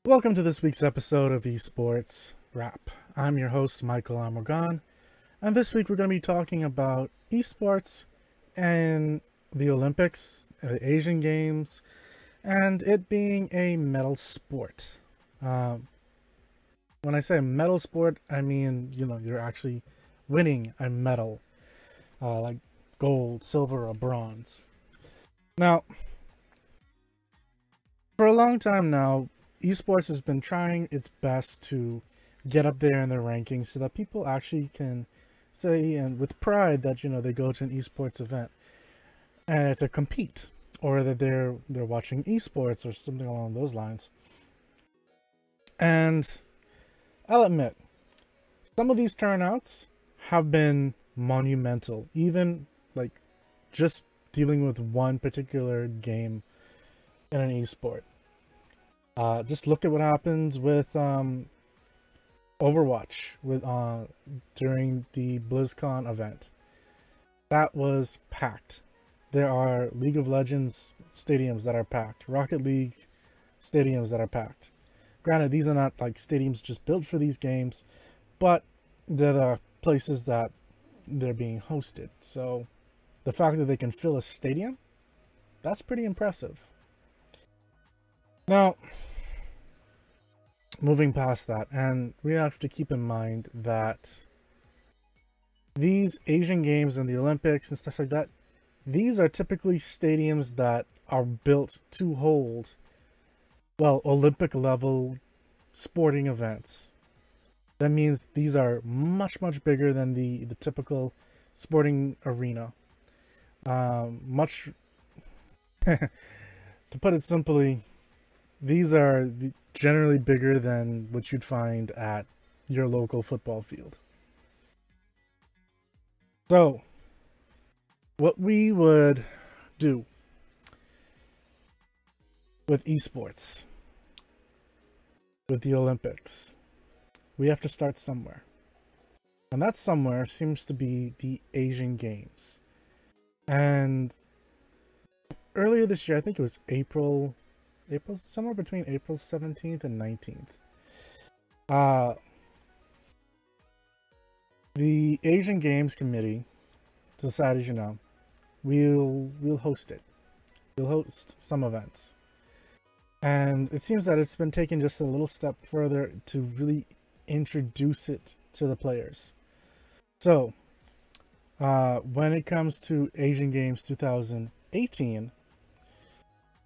Welcome to this week's episode of Esports Wrap. I'm your host, Michael Amorgan, and this week we're going to be talking about esports and the Olympics, the Asian Games, and it being a medal sport. When I say medal sport, I mean, you're actually winning a medal, like gold, silver, or bronze. Now, for a long time now, esports has been trying its best to get up there in the rankings so that people actually can say and with pride that they go to an esports event and to compete, or that they're watching esports or something along those lines. And I'll admit, some of these turnouts have been monumental, even like just dealing with one particular game in an esport. Just look at what happens with Overwatch with during the BlizzCon event. That was packed. There are League of Legends stadiums that are packed, Rocket League stadiums that are packed. Granted, these are not like stadiums just built for these games, but they're the places that they're being hosted. So the fact that they can fill a stadium, that's pretty impressive. Now, moving past that, and we have to keep in mind that these Asian Games and the Olympics and stuff like that, these are typically stadiums that are built to hold, well, Olympic level sporting events. That means these are much bigger than the typical sporting arena. To put it simply, these are generally bigger than what you'd find at your local football field. So, what we would do with esports, with the Olympics, we have to start somewhere. And that somewhere seems to be the Asian Games. And earlier this year, I think it was April, somewhere between April 17th and 19th. The Asian Games Committee decided, we'll host it. We'll host some events. And it seems that it's been taken just a little step further to really introduce it to the players. So, when it comes to Asian Games 2018,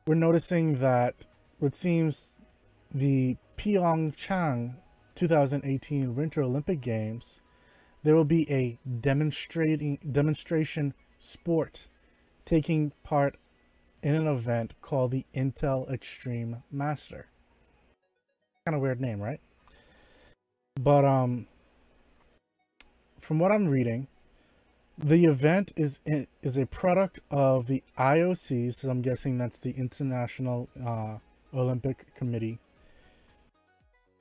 we're noticing that what seems the Pyeongchang 2018 Winter Olympic Games, there will be a demonstration sport taking part in an event called the Intel Extreme Master. Kind of weird name, right? But from what I'm reading, the event is a product of the IOC, so I'm guessing that's the International Olympic Committee.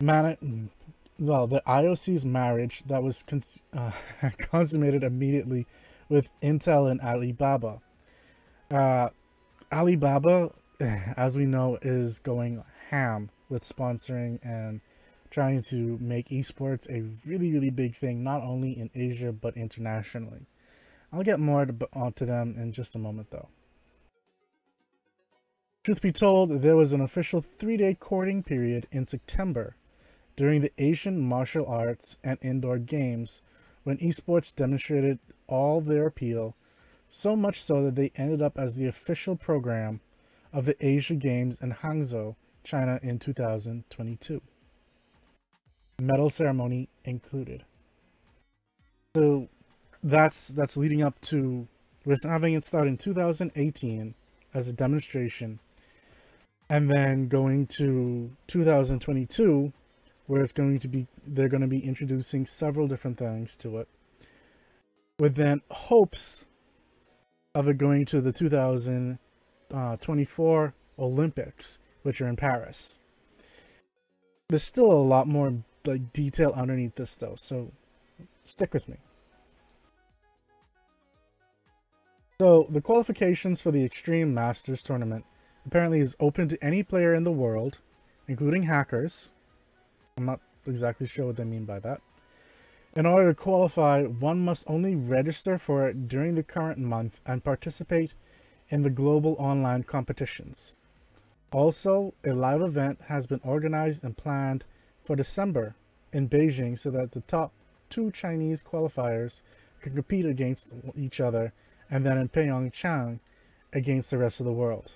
Well, the IOC's marriage that was consummated immediately with Intel and Alibaba. Alibaba, as we know, is going ham with sponsoring and trying to make esports a really big thing, not only in Asia but internationally. I'll get more to them in just a moment, though. Truth be told, there was an official 3-day courting period in September during the Asian Martial Arts and Indoor Games when esports demonstrated all their appeal, so much so that they ended up as the official program of the Asia Games in Hangzhou, China in 2022. Medal ceremony included. So that's leading up to having it start in 2018 as a demonstration, and then going to 2022 where they're going to be introducing several different things to it, with then hopes of it going to the 2024 Olympics, which are in Paris. There's still a lot more like detail underneath this though, so stick with me. So the qualifications for the Extreme Masters tournament apparently is open to any player in the world, including hackers. I'm not exactly sure what they mean by that. In order to qualify, one must only register for it during the current month and participate in the global online competitions. Also, a live event has been organized and planned for December in Beijing so that the top 2 Chinese qualifiers can compete against each other, and then in Pyeongchang against the rest of the world.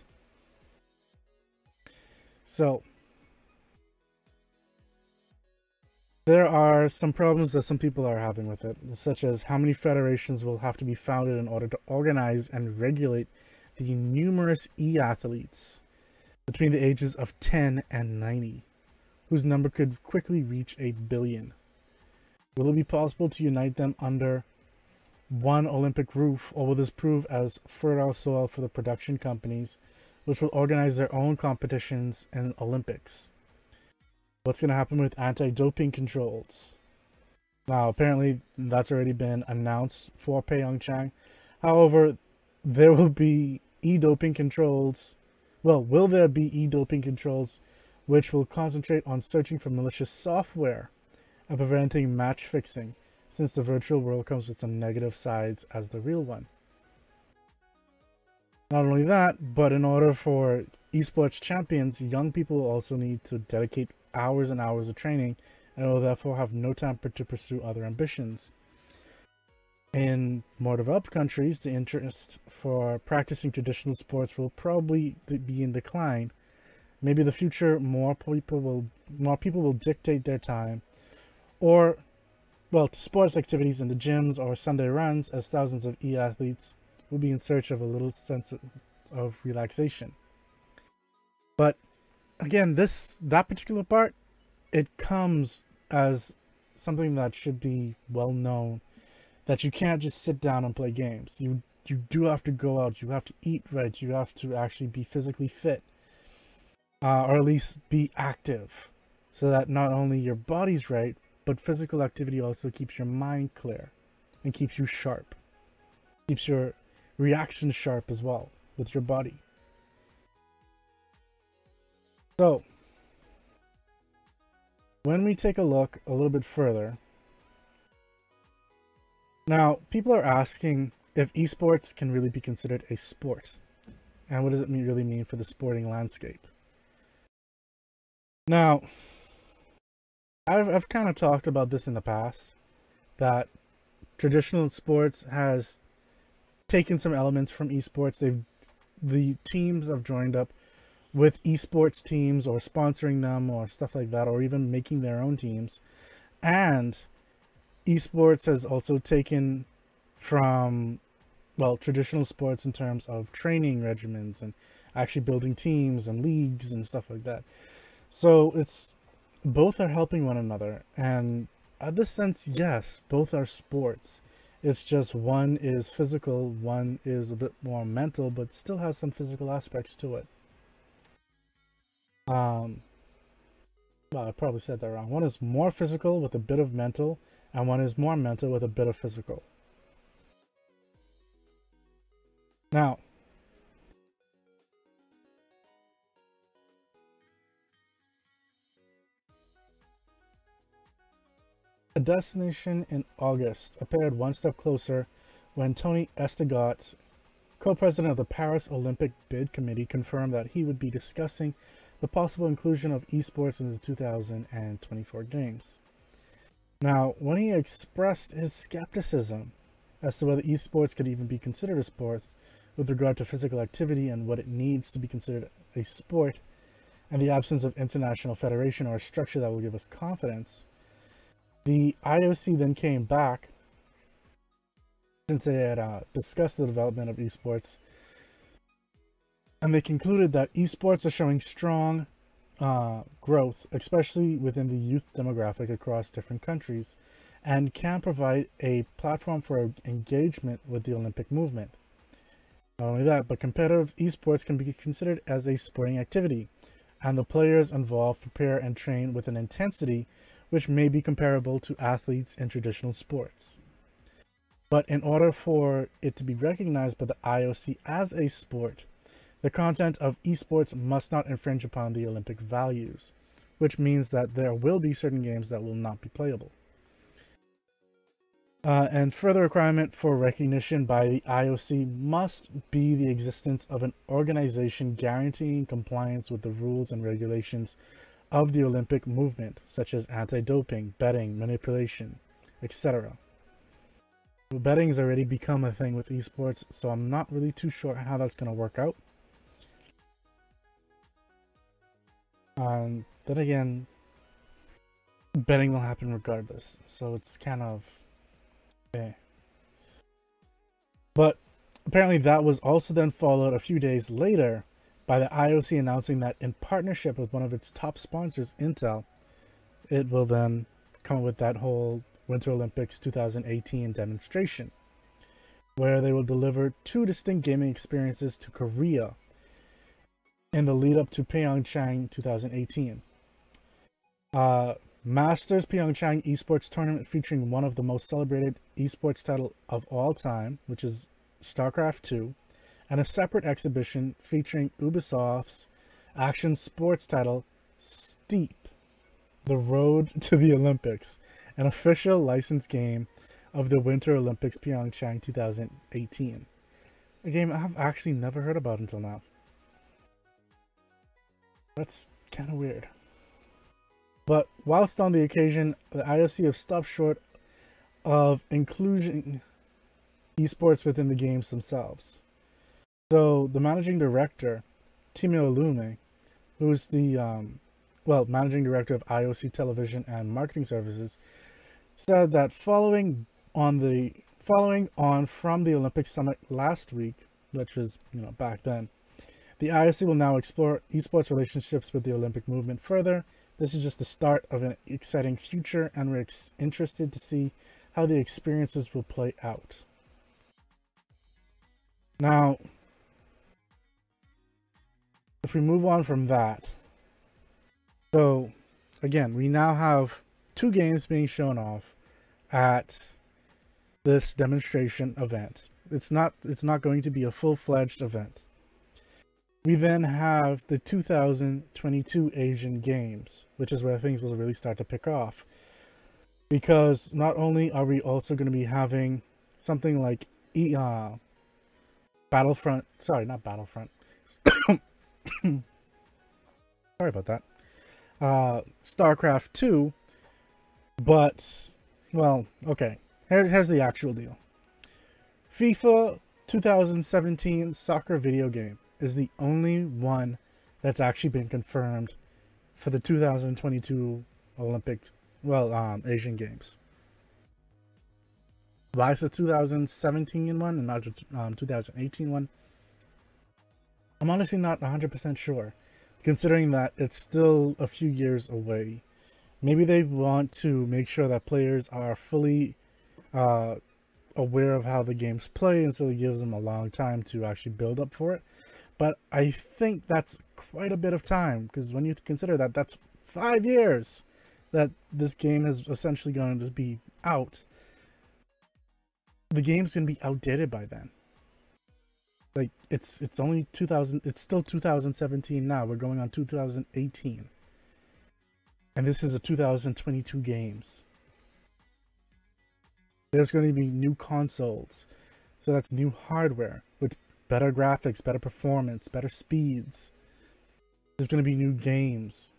So, there are some problems that some people are having with it, such as how many federations will have to be founded in order to organize and regulate the numerous e-athletes between the ages of 10 and 90, whose number could quickly reach 1 billion. Will it be possible to unite them under one Olympic roof, or will this prove as fertile soil for the production companies, which will organize their own competitions and Olympics? What's going to happen with anti-doping controls? Now, apparently that's already been announced for Pyeongchang. However, there will be e-doping controls. Well, will there be e-doping controls which will concentrate on searching for malicious software and preventing match fixing, since the virtual world comes with some negative sides as the real one? Not only that, but in order for esports champions, young people will also need to dedicate hours and hours of training and will therefore have no time to pursue other ambitions. In more developed countries, the interest for practicing traditional sports will probably be in decline. Maybe in the future more people will dictate their time, or to sports activities in the gyms or Sunday runs, as thousands of e-athletes will be in search of a little sense of relaxation. But again, that particular part, it comes as something that should be well known, that you can't just sit down and play games. You do have to go out, you have to eat right, you have to actually be physically fit, or at least be active, so that not only your body's right, but physical activity also keeps your mind clear and keeps you sharp, keeps your reaction sharp as well with your body. So, when we take a look a little bit further, now people are asking if esports can really be considered a sport, and what does it really mean for the sporting landscape? Now, I've kind of talked about this in the past, that traditional sports has taken some elements from esports. The teams have joined up with esports teams or sponsoring them or stuff like that, or even making their own teams. And esports has also taken from, traditional sports in terms of training regimens and actually building teams and leagues and stuff like that. So both are helping one another, and in this sense, yes, both are sports. It's just one is physical, one is a bit more mental, but still has some physical aspects to it. I probably said that wrong. One is more physical with a bit of mental, and one is more mental with a bit of physical. Now, a destination in August appeared one step closer when Tony Estegot, co-president of the Paris Olympic Bid Committee, confirmed that he would be discussing the possible inclusion of esports in the 2024 games. Now, when he expressed his skepticism as to whether esports could even be considered a sport with regard to physical activity and what it needs to be considered a sport, and the absence of international federation or a structure that will give us confidence, the IOC then came back, since they had discussed the development of esports, and they concluded that esports are showing strong growth, especially within the youth demographic across different countries, and can provide a platform for engagement with the Olympic movement. Not only that, but competitive esports can be considered as a sporting activity, and the players involved prepare and train with an intensity which may be comparable to athletes in traditional sports. But in order for it to be recognized by the IOC as a sport, The content of esports must not infringe upon the Olympic values, which means that there will be certain games that will not be playable. And further requirement for recognition by the IOC must be the existence of an organization guaranteeing compliance with the rules and regulations of the Olympic movement, such as anti-doping, betting, manipulation, etc. Betting has already become a thing with esports, so I'm not really too sure how that's going to work out. Then again, betting will happen regardless, so it's kind of But apparently that was also then followed a few days later by the IOC announcing that in partnership with one of its top sponsors, Intel, it will then come up with that whole Winter Olympics 2018 demonstration, where they will deliver 2 distinct gaming experiences to Korea in the lead up to Pyeongchang 2018. Masters Pyeongchang Esports Tournament featuring one of the most celebrated esports title of all time, which is StarCraft 2, and a separate exhibition featuring Ubisoft's action sports title Steep, The Road to the Olympics, an official licensed game of the Winter Olympics Pyeongchang 2018. A game I've actually never heard about until now. That's kind of weird. But whilst on the occasion, the IOC have stopped short of including esports within the games themselves. So the managing director, Timo Lume, who's the managing director of IOC Television and Marketing Services, said that following on from the Olympic Summit last week, which was back then, the IOC will now explore esports relationships with the Olympic movement further. This is just the start of an exciting future, and we're interested to see how the experiences will play out. Now, if we move on from that, so again, we now have 2 games being shown off at this demonstration event. It's not going to be a full-fledged event. We then have the 2022 Asian Games, which is where things will really start to pick off. Because not only are we also going to be having something like Battlefront, sorry, not Battlefront. Sorry about that. StarCraft 2, but, well, okay. Here's the actual deal. FIFA 2017 soccer video game is the only one that's actually been confirmed for the 2022 Asian Games. Why is the 2017 one and not the 2018 one? I'm honestly not 100% sure, considering that it's still a few years away. Maybe they want to make sure that players are fully aware of how the games play, and so it gives them a long time to actually build up for it. But I think that's quite a bit of time, because when you consider that that's 5 years that this game is essentially going to be out, the game's going to be outdated by then. Like, it's only 2000, it's still 2017 now. We're going on 2018. And this is a 2022 games. There's going to be new consoles. So that's new hardware with better graphics, better performance, better speeds. There's going to be new games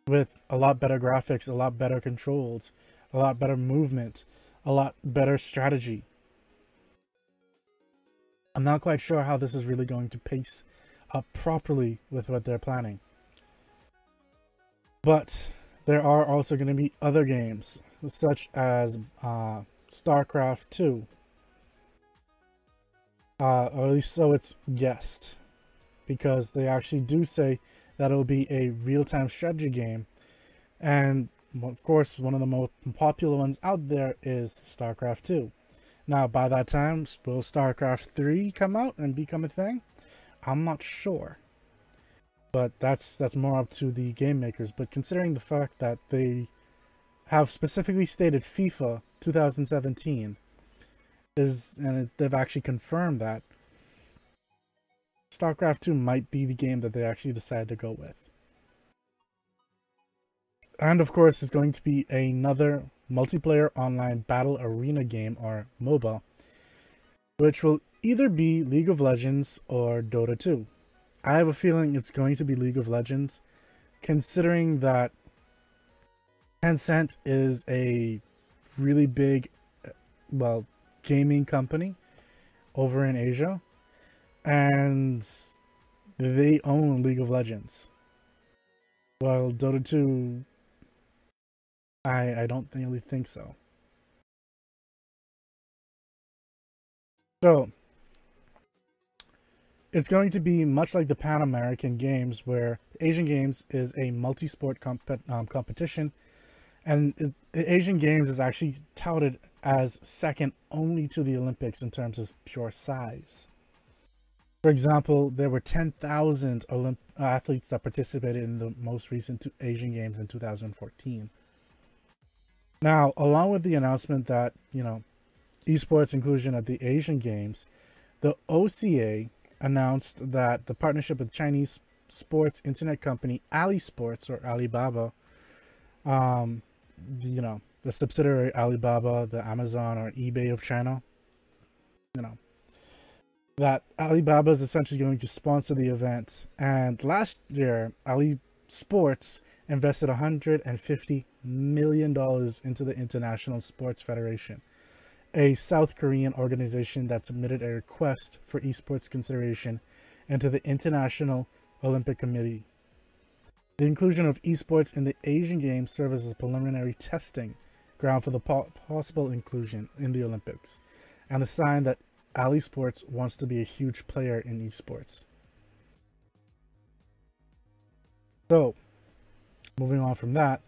with a lot better graphics, a lot better controls, a lot better movement, a lot better strategy. I'm not quite sure how this is really going to pace up properly with what they're planning. But there are also going to be other games, such as StarCraft 2. Or at least so it's guessed, because they actually do say that it'll be a real-time strategy game. And of course, one of the most popular ones out there is StarCraft 2. Now, by that time, will StarCraft 3 come out and become a thing? I'm not sure. But that's more up to the game makers. But considering the fact that they have specifically stated FIFA 2017 they've actually confirmed that. StarCraft 2 might be the game that they actually decide to go with. And of course, it's going to be another multiplayer online battle arena game, or MOBA, which will either be League of Legends or Dota 2. I have a feeling it's going to be League of Legends, considering that Tencent is a really big, well, gaming company over in Asia, and they own League of Legends. Well, Dota 2, I don't really think so. So, it's going to be much like the Pan American Games, where the Asian Games is a multi-sport competition, and the Asian Games is actually touted as second only to the Olympics in terms of pure size. For example, there were 10,000 athletes that participated in the most recent Asian Games in 2014. Now, along with the announcement that, esports inclusion at the Asian Games, the OCA announced that the partnership with Chinese sports internet company AliSports, or Alibaba, the subsidiary Alibaba, the Amazon or eBay of China, that Alibaba is essentially going to sponsor the event. And last year, AliSports invested $150 million into the International Sports Federation, a South Korean organization that submitted a request for esports consideration into the International Olympic Committee. The inclusion of esports in the Asian Games serves as a preliminary testing ground for the possible inclusion in the Olympics, and a sign that AliSports wants to be a huge player in esports. So, moving on from that,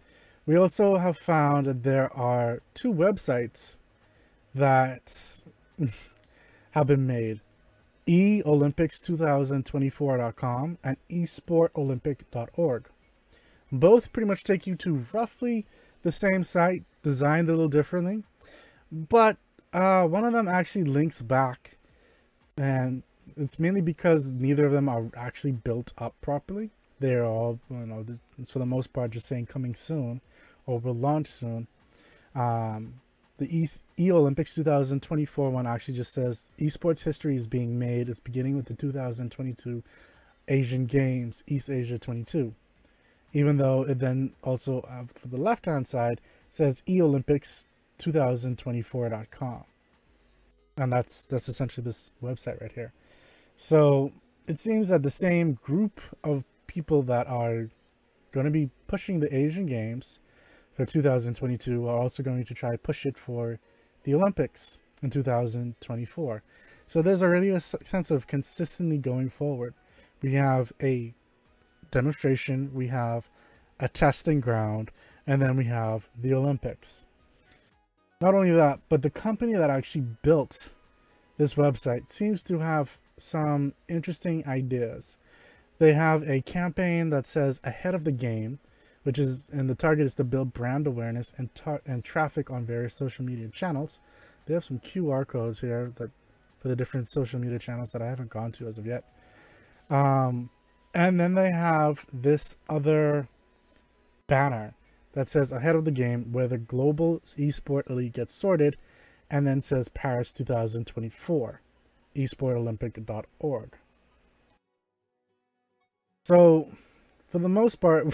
we also have found that there are two websites that have been made: eolympics2024.com and esportolympic.org. Both pretty much take you to roughly the same site, designed a little differently, but one of them actually links back, and it's mainly because neither of them are actually built up properly. They're all, it's for the most part just saying coming soon or will launch soon. The eOlympics 2024 one actually just says esports history is being made. It's beginning with the 2022 Asian Games, East Asia 22. Even though it then also, for the left-hand side, says eolympics2024.com. And that's essentially this website right here. So it seems that the same group of people that are going to be pushing the Asian Games for 2022 are also going to try push it for the Olympics in 2024. So there's already a sense of consistently going forward. We have a demonstration, we have a testing ground, and then we have the Olympics. Not only that, but the company that actually built this website seems to have some interesting ideas. They have a campaign that says ahead of the game, which is, and the target is to build brand awareness and traffic on various social media channels. They have some QR codes here that for the different social media channels that I haven't gone to as of yet. And then they have this other banner that says ahead of the game, where the global esport elite gets sorted, and then says Paris 2024, esportolympic.org. So for the most part,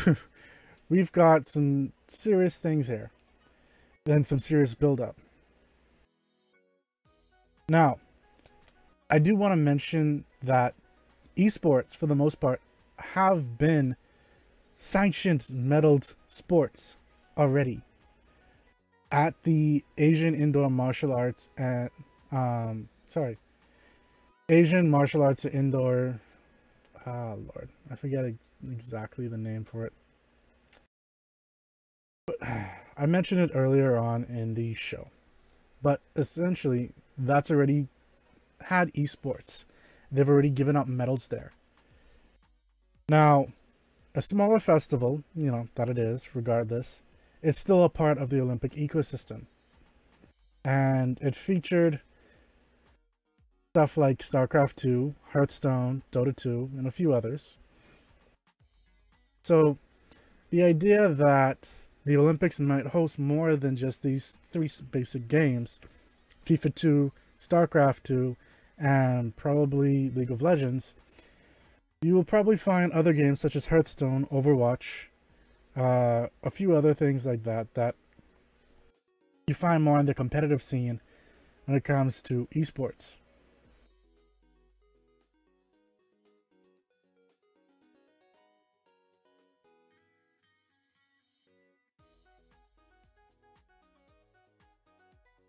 we've got some serious things here, then some serious build-up. Now, I do want to mention that esports, for the most part, have been sanctioned medaled sports already at the Asian Indoor Martial Arts and Asian Martial Arts Indoor, Lord, I forget exactly the name for it, but I mentioned it earlier on in the show. But essentially, that's already had esports. They've already given out medals there. Now, a smaller festival, that it is, regardless, it's still a part of the Olympic ecosystem. And it featured stuff like StarCraft 2, Hearthstone, Dota 2, and a few others. So the idea that the Olympics might host more than just these three basic games, FIFA 2, StarCraft 2, and probably League of Legends, you will probably find other games such as Hearthstone, Overwatch, a few other things like that that you find more in the competitive scene when it comes to esports.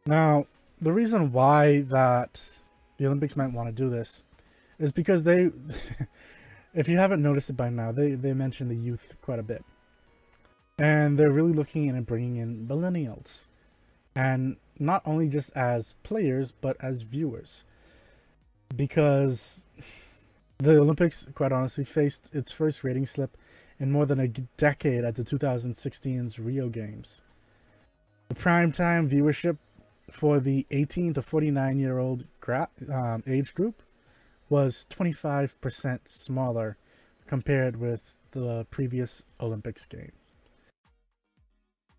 Now, the reason why that the Olympics might want to do this is because they, if you haven't noticed it by now, they mention the youth quite a bit. And they're really looking into bringing in millennials. And not only just as players, but as viewers. Because the Olympics, quite honestly, faced its first rating slip in more than a decade at the 2016's Rio Games. The primetime viewership for the 18 to 49-year-old age group was 25% smaller compared with the previous Olympics game,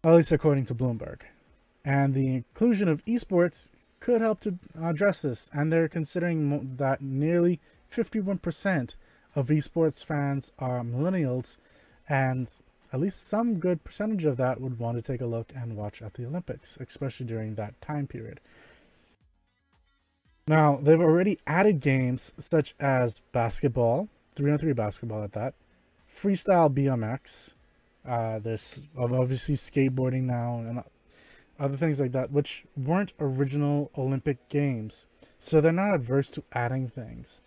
at least according to Bloomberg. And the inclusion of esports could help to address this, and they're considering that nearly 51% of esports fans are millennials, and at least some good percentage of that would want to take a look and watch at the Olympics, especially during that time period. Now, they've already added games such as basketball, 3-on-3 basketball at that, freestyle BMX, there's obviously skateboarding now, and other things like that, which weren't original Olympic games. So they're not adverse to adding things.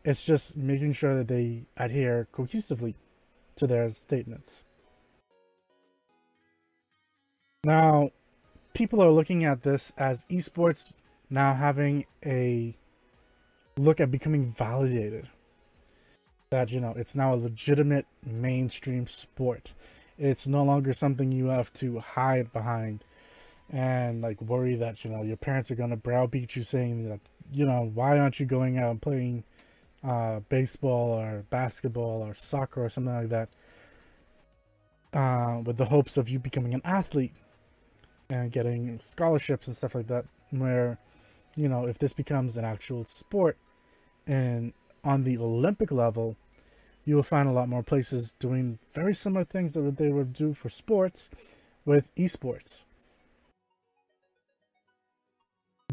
It's just making sure that they adhere cohesively to their statements. Now, people are looking at this as esports now having a look at becoming validated. That, you know, it's now a legitimate mainstream sport. It's no longer something you have to hide behind and like worry that, you know, your parents are going to browbeat you saying that, you know, why aren't you going out and playing baseball or basketball or soccer or something like that, with the hopes of you becoming an athlete and getting scholarships and stuff like that, where, you know, if this becomes an actual sport and on the Olympic level, you will find a lot more places doing very similar things that they would do for sports with esports.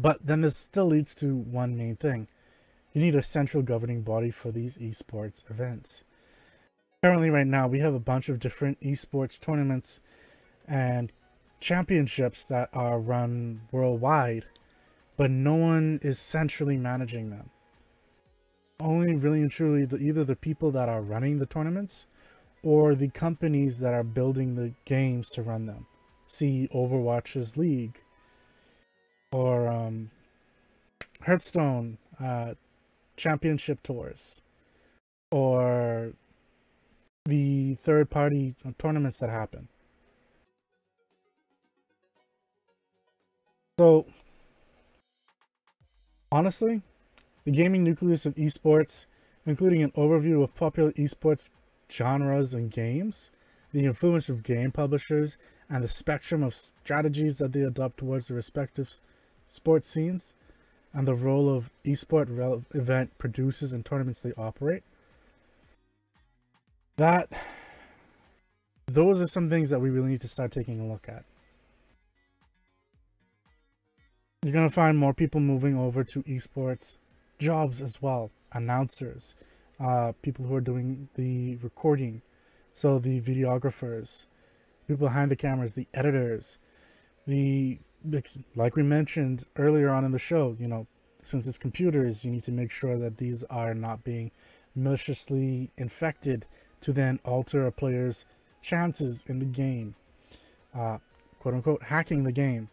But then this still leads to one main thing. You need a central governing body for these esports events. Currently right now we have a bunch of different esports tournaments and championships that are run worldwide, but no one is centrally managing them. Only really and truly either the people that are running the tournaments or the companies that are building the games to run them. See Overwatch's League, or Hearthstone championship tours, or the third-party tournaments that happen. So, honestly, the gaming nucleus of esports, including an overview of popular esports genres and games, the influence of game publishers, and the spectrum of strategies that they adopt towards the respective sports scenes, and the role of esport event producers and tournaments they operate. Those are some things that we really need to start taking a look at. You're going to find more people moving over to esports jobs as well. Announcers, people who are doing the recording, so the videographers, people behind the cameras, the editors, like we mentioned earlier on in the show, you know, since it's computers, you need to make sure that these are not being maliciously infected to then alter a player's chances in the game, quote unquote hacking the game.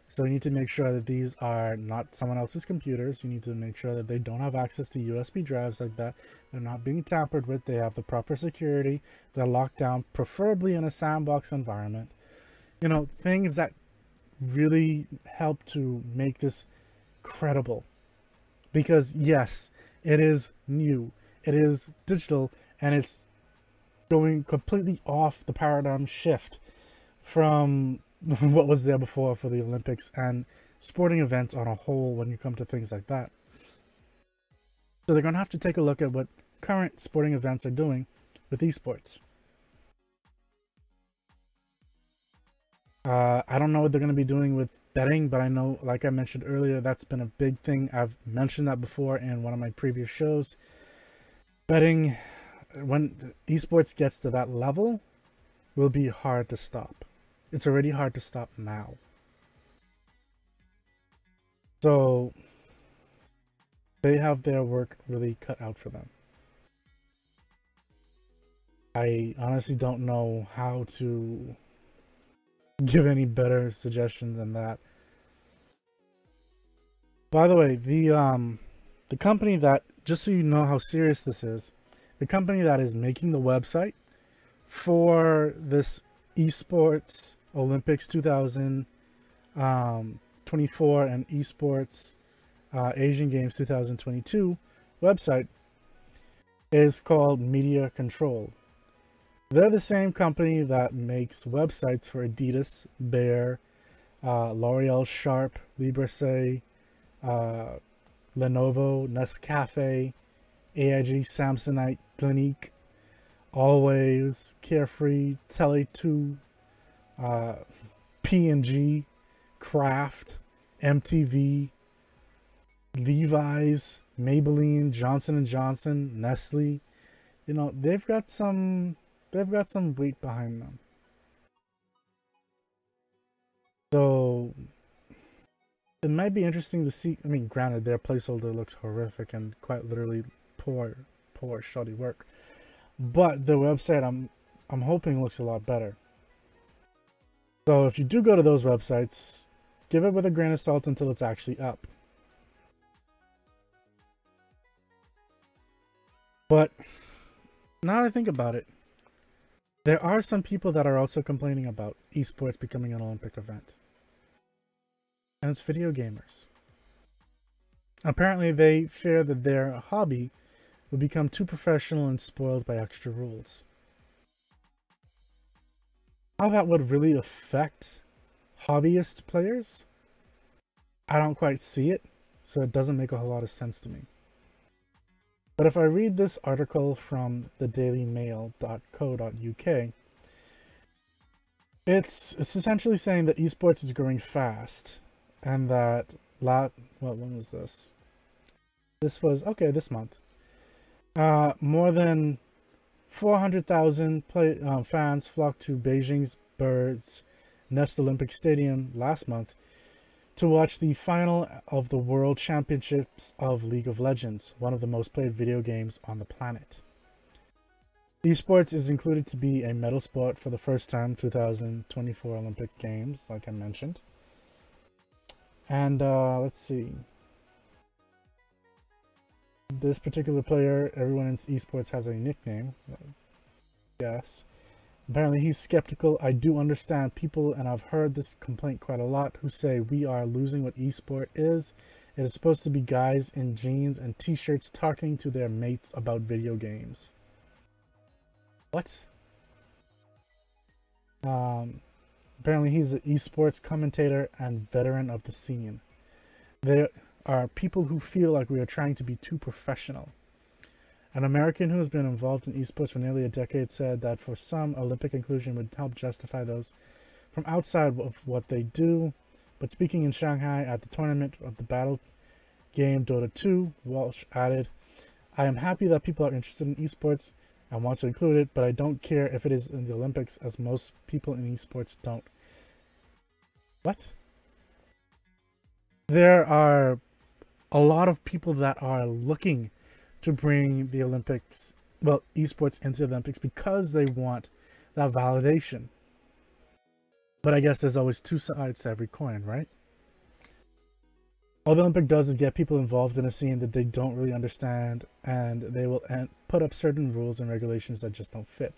So you need to make sure that these are not someone else's computers. You need to make sure that they don't have access to USB drives like that. They're not being tampered with. They have the proper security. They're locked down, preferably in a sandbox environment. You know, things that really help to make this credible Because yes, it is new, it is digital, and it's going completely off the paradigm shift from what was there before for the Olympics and sporting events on a whole when you come to things like that. So they're going to have to take a look at what current sporting events are doing with esports. I don't know what they're going to be doing with betting, but I know, like I mentioned earlier, that's been a big thing. I've mentioned that before in one of my previous shows. Betting, when esports gets to that level, will be hard to stop. It's already hard to stop now. So they have their work really cut out for them. I honestly don't know how to give any better suggestions than that. By the way, the company that, just so you know how serious this is, the company that is making the website for this Esports Olympics 2024 and Esports Asian Games 2022 website is called Media Control. They're the same company that makes websites for Adidas, Bear, L'Oreal, Sharp, Libresse, Lenovo, Nescafe, AIG, Samsonite, Clinique, Always, Carefree, Tele2, P&G, Kraft, MTV, Levi's, Maybelline, Johnson & Johnson, Nestle. You know, they've got some weight behind them. So it might be interesting to see. I mean, granted, their placeholder looks horrific and quite literally poor, shoddy work. But the website, I'm hoping looks a lot better. So if you do go to those websites, give it with a grain of salt until it's actually up. But now that I think about it, there are some people that are also complaining about esports becoming an Olympic event. And it's video gamers. Apparently they fear that their hobby will become too professional and spoiled by extra rules. How that would really affect hobbyist players, I don't quite see it, so it doesn't make a whole lot of sense to me. But if I read this article from thedailymail.co.uk, it's essentially saying that esports is growing fast, and that when was this? This was this month. More than 400,000 fans flocked to Beijing's Bird's Nest Olympic Stadium last month to watch the final of the World Championships of League of Legends, one of the most played video games on the planet. Esports is included to be a medal sport for the first time 2024 Olympic Games, like I mentioned. And let's see. This particular player, everyone in esports has a nickname. Yes. Apparently he's skeptical. I do understand people, and I've heard this complaint quite a lot, who say we are losing what esport is. It is supposed to be guys in jeans and t-shirts talking to their mates about video games. What? Apparently he's an esports commentator and veteran of the scene. There are people who feel like we are trying to be too professional. An American who has been involved in esports for nearly a decade said that for some, Olympic inclusion would help justify those from outside of what they do. But speaking in Shanghai at the tournament of the battle game Dota 2, Walsh added, "I am happy that people are interested in esports and want to include it, but I don't care if it is in the Olympics, as most people in esports don't." What? There are a lot of people that are looking to bring the Olympics, well, esports into the Olympics because they want that validation. But I guess there's always two sides to every coin, right? All the Olympic does is get people involved in a scene that they don't really understand, and they will put up certain rules and regulations that just don't fit.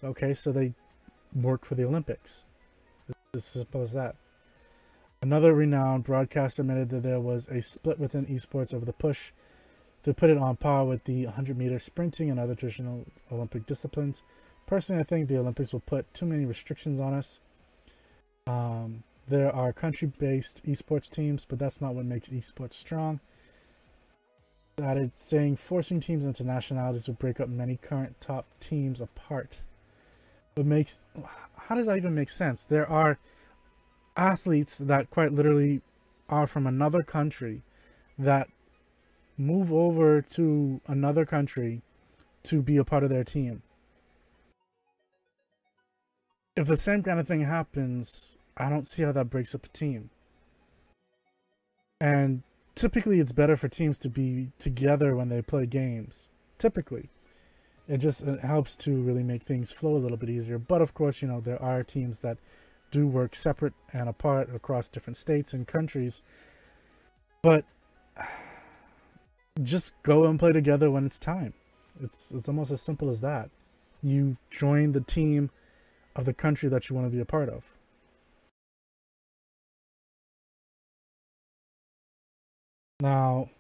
Okay, so they work for the Olympics. It's as simple as that. Another renowned broadcaster admitted that there was a split within esports over the push to put it on par with the 100-meter sprinting and other traditional Olympic disciplines. Personally, I think the Olympics will put too many restrictions on us. There are country-based esports teams, but that's not what makes esports strong. Added, saying forcing teams into nationalities would break up many current top teams apart. How does that even make sense? There are athletes that quite literally are from another country that move over to another country to be a part of their team. If the same kind of thing happens, I don't see how that breaks up a team. And typically it's better for teams to be together when they play games. Typically. It helps to really make things flow a little bit easier. But of course, you know, there are teams that do work separate and apart across different states and countries. But just go and play together when it's time. It's almost as simple as that. You join the team of the country that you want to be a part of. Now,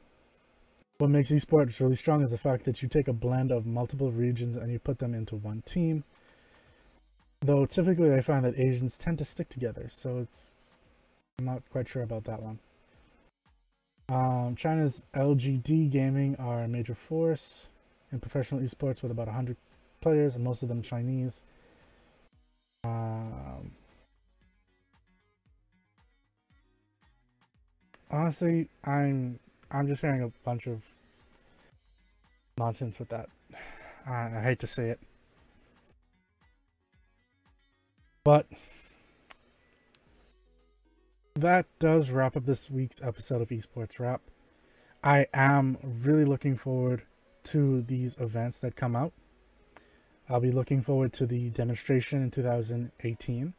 what makes esports really strong is the fact that you take a blend of multiple regions and you put them into one team. Though typically I find that Asians tend to stick together, so I'm not quite sure about that one. China's LGD Gaming are a major force in professional esports with about 100 players, and most of them Chinese. Honestly, I'm just hearing a bunch of nonsense with that. I hate to say it, but that does wrap up this week's episode of Esports Wrap. I am really looking forward to these events that come out. I'll be looking forward to the demonstration in 2018.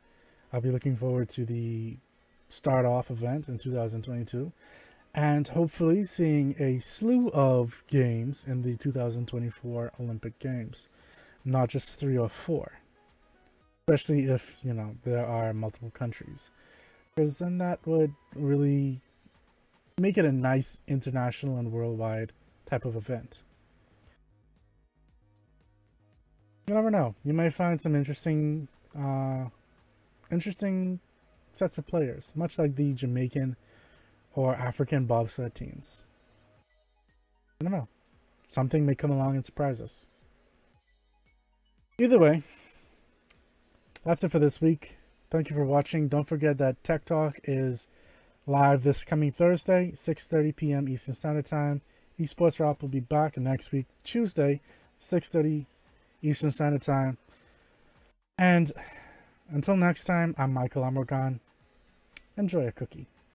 I'll be looking forward to the start off event in 2022, and hopefully seeing a slew of games in the 2024 Olympic Games, not just 3 or 4, especially if, you know, there are multiple countries, because then that would really make it a nice international and worldwide type of event. You never know, you might find some interesting sets of players, much like the Jamaican or African bobsled teams. I don't know. Something may come along and surprise us. Either way, that's it for this week. Thank you for watching. Don't forget that Tech Talk is live this coming Thursday, 6:30 p.m. Eastern Standard Time. Esports Wrap will be back next week, Tuesday, 6:30 Eastern Standard Time. And until next time, I'm Michael Amorgan. Enjoy a cookie.